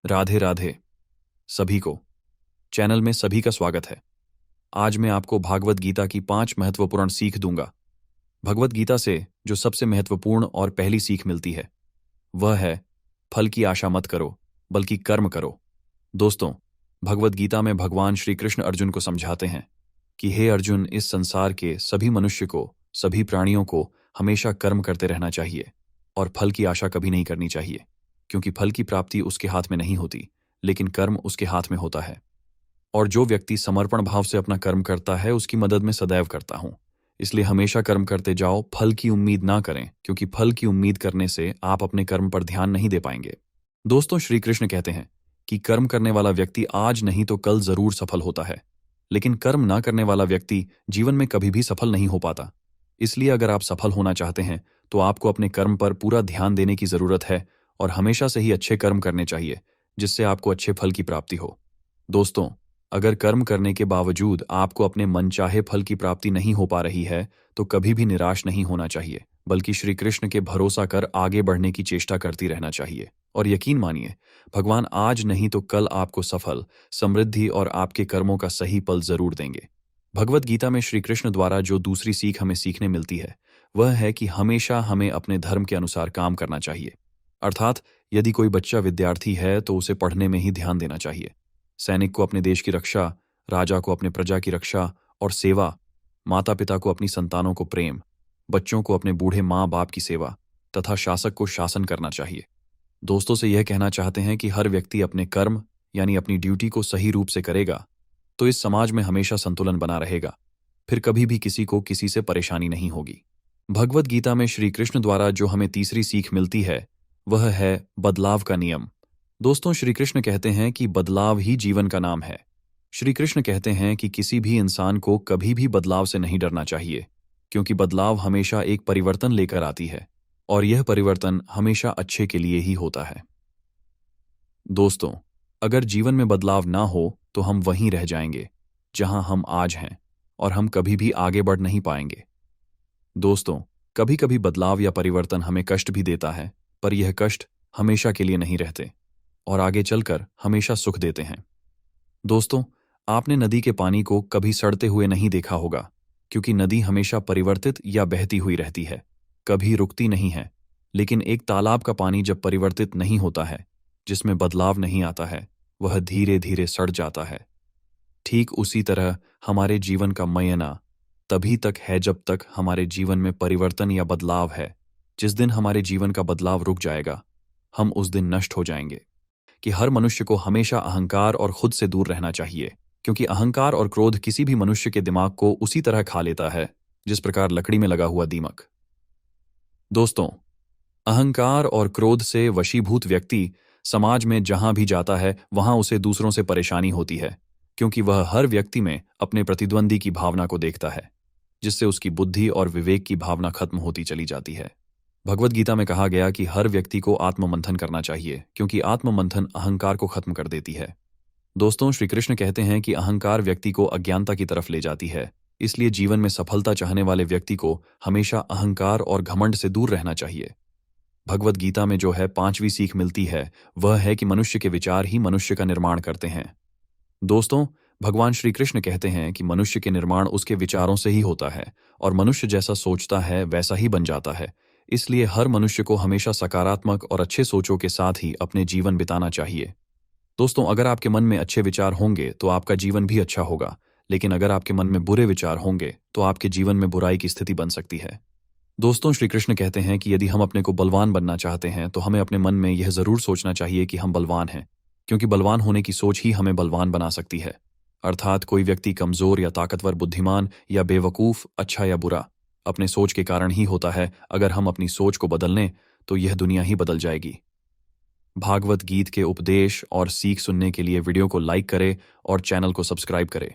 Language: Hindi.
राधे राधे सभी को। चैनल में सभी का स्वागत है। आज मैं आपको भागवत गीता की 5 महत्वपूर्ण सीख दूंगा। भगवत गीता से जो सबसे महत्वपूर्ण और पहली सीख मिलती है वह है फल की आशा मत करो बल्कि कर्म करो। दोस्तों, भगवत गीता में भगवान श्री कृष्ण अर्जुन को समझाते हैं कि हे अर्जुन, इस संसार के सभी मनुष्य को, सभी प्राणियों को हमेशा कर्म करते रहना चाहिए और फल की आशा कभी नहीं करनी चाहिए, क्योंकि फल की प्राप्ति उसके हाथ में नहीं होती, लेकिन कर्म उसके हाथ में होता है। और जो व्यक्ति समर्पण भाव से अपना कर्म करता है उसकी मदद में सदैव करता हूं। इसलिए हमेशा कर्म करते जाओ, फल की उम्मीद ना करें, क्योंकि फल की उम्मीद करने से आप अपने कर्म पर ध्यान नहीं दे पाएंगे। दोस्तों, श्री कृष्ण कहते हैं कि कर्म करने वाला व्यक्ति आज नहीं तो कल जरूर सफल होता है, लेकिन कर्म ना करने वाला व्यक्ति जीवन में कभी भी सफल नहीं हो पाता। इसलिए अगर आप सफल होना चाहते हैं तो आपको अपने कर्म पर पूरा ध्यान देने की जरूरत है और हमेशा से ही अच्छे कर्म करने चाहिए, जिससे आपको अच्छे फल की प्राप्ति हो। दोस्तों, अगर कर्म करने के बावजूद आपको अपने मनचाहे फल की प्राप्ति नहीं हो पा रही है तो कभी भी निराश नहीं होना चाहिए, बल्कि श्री कृष्ण के भरोसा कर आगे बढ़ने की चेष्टा करती रहना चाहिए। और यकीन मानिए, भगवान आज नहीं तो कल आपको सफल, समृद्धि और आपके कर्मों का सही फल जरूर देंगे। भगवत गीता में श्री कृष्ण द्वारा जो दूसरी सीख हमें सीखने मिलती है वह है कि हमेशा हमें अपने धर्म के अनुसार काम करना चाहिए। अर्थात यदि कोई बच्चा विद्यार्थी है तो उसे पढ़ने में ही ध्यान देना चाहिए। सैनिक को अपने देश की रक्षा, राजा को अपने प्रजा की रक्षा और सेवा, माता पिता को अपनी संतानों को प्रेम, बच्चों को अपने बूढ़े माँ बाप की सेवा तथा शासक को शासन करना चाहिए। दोस्तों से यह कहना चाहते हैं कि हर व्यक्ति अपने कर्म यानी अपनी ड्यूटी को सही रूप से करेगा तो इस समाज में हमेशा संतुलन बना रहेगा, फिर कभी भी किसी को किसी से परेशानी नहीं होगी। भगवत गीता में श्री कृष्ण द्वारा जो हमें तीसरी सीख मिलती है वह है बदलाव का नियम। दोस्तों, श्री कृष्ण कहते हैं कि बदलाव ही जीवन का नाम है। श्री कृष्ण कहते हैं कि किसी भी इंसान को कभी भी बदलाव से नहीं डरना चाहिए, क्योंकि बदलाव हमेशा एक परिवर्तन लेकर आती है और यह परिवर्तन हमेशा अच्छे के लिए ही होता है। दोस्तों, अगर जीवन में बदलाव ना हो तो हम वहीं रह जाएंगे जहां हम आज हैं और हम कभी भी आगे बढ़ नहीं पाएंगे। दोस्तों, कभी कभी बदलाव या परिवर्तन हमें कष्ट भी देता है, पर यह कष्ट हमेशा के लिए नहीं रहते और आगे चलकर हमेशा सुख देते हैं। दोस्तों, आपने नदी के पानी को कभी सड़ते हुए नहीं देखा होगा, क्योंकि नदी हमेशा परिवर्तित या बहती हुई रहती है, कभी रुकती नहीं है। लेकिन एक तालाब का पानी जब परिवर्तित नहीं होता है, जिसमें बदलाव नहीं आता है, वह धीरे धीरे सड़ जाता है। ठीक उसी तरह हमारे जीवन का मयना तभी तक है जब तक हमारे जीवन में परिवर्तन या बदलाव है। जिस दिन हमारे जीवन का बदलाव रुक जाएगा, हम उस दिन नष्ट हो जाएंगे। कि हर मनुष्य को हमेशा अहंकार और खुद से दूर रहना चाहिए, क्योंकि अहंकार और क्रोध किसी भी मनुष्य के दिमाग को उसी तरह खा लेता है जिस प्रकार लकड़ी में लगा हुआ दीमक। दोस्तों, अहंकार और क्रोध से वशीभूत व्यक्ति समाज में जहां भी जाता है वहां उसे दूसरों से परेशानी होती है, क्योंकि वह हर व्यक्ति में अपने प्रतिद्वंदी की भावना को देखता है, जिससे उसकी बुद्धि और विवेक की भावना खत्म होती चली जाती है। भगवत गीता में कहा गया कि हर व्यक्ति को आत्ममंथन करना चाहिए, क्योंकि आत्ममंथन अहंकार को खत्म कर देती है। दोस्तों, श्री कृष्ण कहते हैं कि अहंकार व्यक्ति को अज्ञानता की तरफ ले जाती है। इसलिए जीवन में सफलता चाहने वाले व्यक्ति को हमेशा अहंकार और घमंड से दूर रहना चाहिए। भगवत गीता में जो है 5वीं सीख मिलती है वह है कि मनुष्य के विचार ही मनुष्य का निर्माण करते हैं। दोस्तों, भगवान श्री कृष्ण कहते हैं कि मनुष्य के निर्माण उसके विचारों से ही होता है और मनुष्य जैसा सोचता है वैसा ही बन जाता है। इसलिए हर मनुष्य को हमेशा सकारात्मक और अच्छे सोचों के साथ ही अपने जीवन बिताना चाहिए। दोस्तों, अगर आपके मन में अच्छे विचार होंगे तो आपका जीवन भी अच्छा होगा, लेकिन अगर आपके मन में बुरे विचार होंगे तो आपके जीवन में बुराई की स्थिति बन सकती है। दोस्तों, श्री कृष्ण कहते हैं कि यदि हम अपने को बलवान बनना चाहते हैं तो हमें अपने मन में यह जरूर सोचना चाहिए कि हम बलवान हैं, क्योंकि बलवान होने की सोच ही हमें बलवान बना सकती है। अर्थात कोई व्यक्ति कमजोर या ताकतवर, बुद्धिमान या बेवकूफ, अच्छा या बुरा अपने सोच के कारण ही होता है। अगर हम अपनी सोच को बदल लें तो यह दुनिया ही बदल जाएगी। भागवत गीत के उपदेश और सीख सुनने के लिए वीडियो को लाइक करें और चैनल को सब्सक्राइब करें।